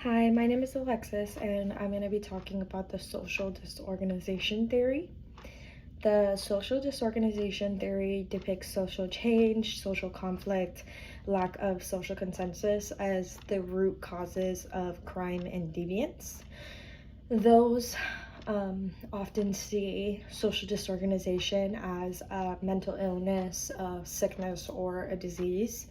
Hi, my name is Alexis, and I'm going to be talking about the social disorganization theory. The social disorganization theory depicts social change, social conflict, lack of social consensus as the root causes of crime and deviance. Those often see social disorganization as a mental illness, a sickness, or a disease.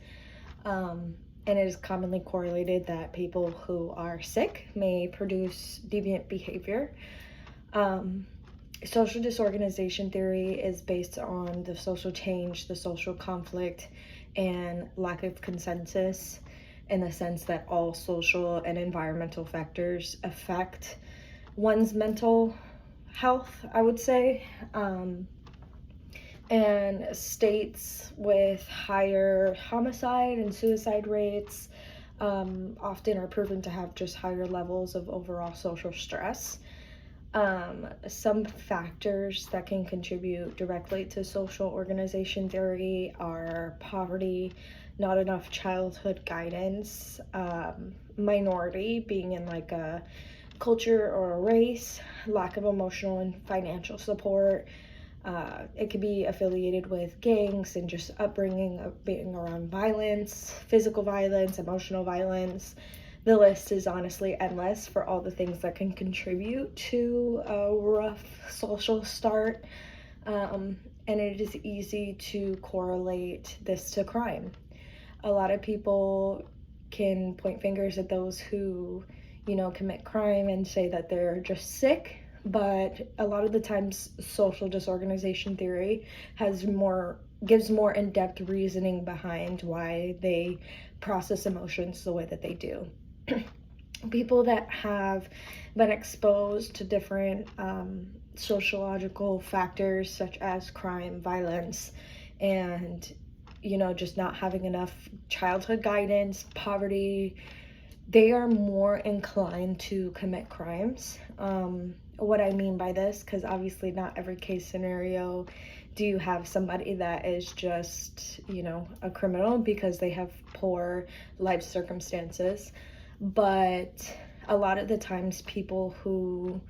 And it is commonly correlated that people who are sick may produce deviant behavior. Um, Social disorganization theory is based on the social change, the social conflict, and lack of consensus, in the sense that all social and environmental factors affect one's mental health, I would say. And states with higher homicide and suicide rates often are proven to have just higher levels of overall social stress. Some factors that can contribute directly to social organization theory are poverty, not enough childhood guidance, minority, being in like a culture or a race, lack of emotional and financial support. It could be affiliated with gangs and just upbringing of being around violence, physical violence, emotional violence. The list is honestly endless for all the things that can contribute to a rough social start. And it is easy to correlate this to crime. A lot of people can point fingers at those who, commit crime and say that they're just sick, but a lot of the times social disorganization theory gives more in-depth reasoning behind why they process emotions the way that they do. People that have been exposed to different sociological factors such as crime, violence, and just not having enough childhood guidance, poverty, they are more inclined to commit crimes. What I mean by this, because obviously not every case scenario do you have somebody that is just, a criminal because they have poor life circumstances. But a lot of the times people who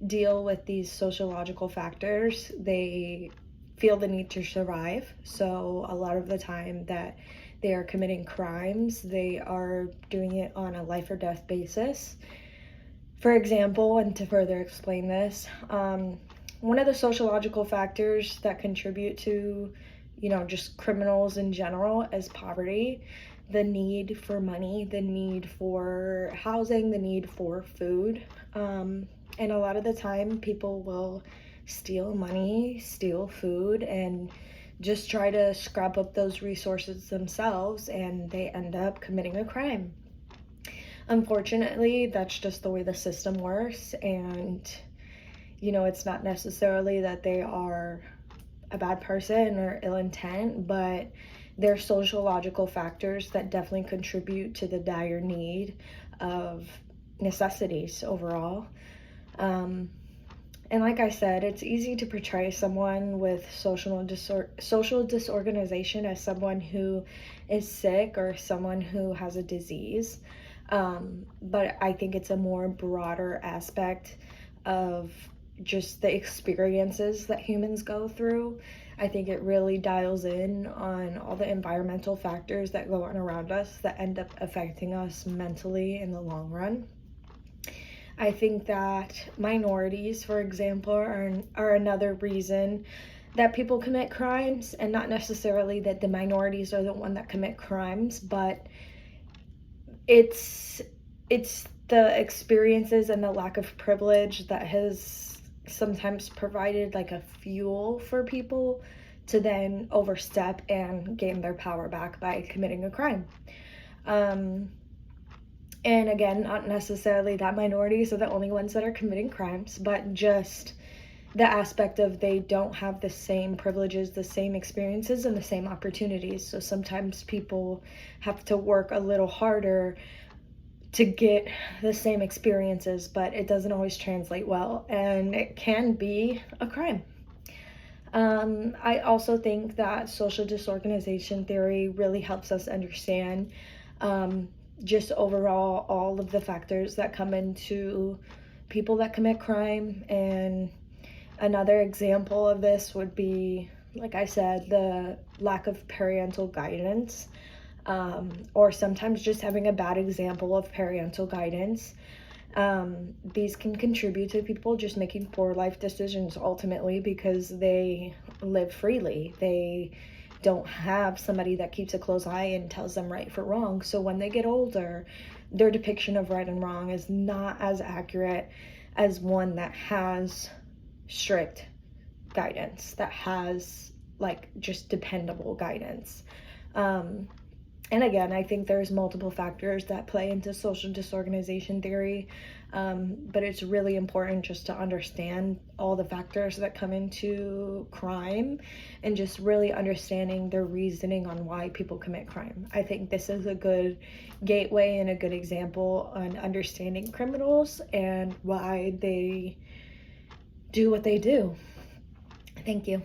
deal with these sociological factors, they feel the need to survive. So a lot of the time that they are committing crimes, they are doing it on a life or death basis. For example, and to further explain this, one of the sociological factors that contribute to, just criminals in general is poverty, the need for money, the need for housing, the need for food. And a lot of the time, people will steal money, steal food, and just try to scrap up those resources themselves, and they end up committing a crime. Unfortunately, that's just the way the system works, and it's not necessarily that they are a bad person or ill intent, but there are sociological factors that definitely contribute to the dire need of necessities overall. And like I said, it's easy to portray someone with social disorganization as someone who is sick or someone who has a disease. But I think it's a more broader aspect of just the experiences that humans go through. I think it really dials in on all the environmental factors that go on around us that end up affecting us mentally in the long run. I think that minorities, for example, are another reason that people commit crimes, and not necessarily that the minorities are the one that commit crimes, but it's the experiences and the lack of privilege that has sometimes provided like a fuel for people to then overstep and gain their power back by committing a crime. And again, not necessarily that minorities are the only ones that are committing crimes, but just the aspect of they don't have the same privileges, the same experiences, and the same opportunities. So sometimes people have to work a little harder to get the same experiences, but it doesn't always translate well, and it can be a crime. I also think that social disorganization theory really helps us understand just overall all of the factors that come into people that commit crime. And another example of this would be, like I said, the lack of parental guidance, or sometimes just having a bad example of parental guidance. These can contribute to people just making poor life decisions ultimately because they live freely. They don't have somebody that keeps a close eye and tells them right for wrong. So when they get older, their depiction of right and wrong is not as accurate as one that has strict guidance, that has like just dependable guidance. And again, I think there's multiple factors that play into social disorganization theory, but it's really important just to understand all the factors that come into crime and just really understanding the reasoning on why people commit crime. I think this is a good gateway and a good example on understanding criminals and why they do what they do. Thank you.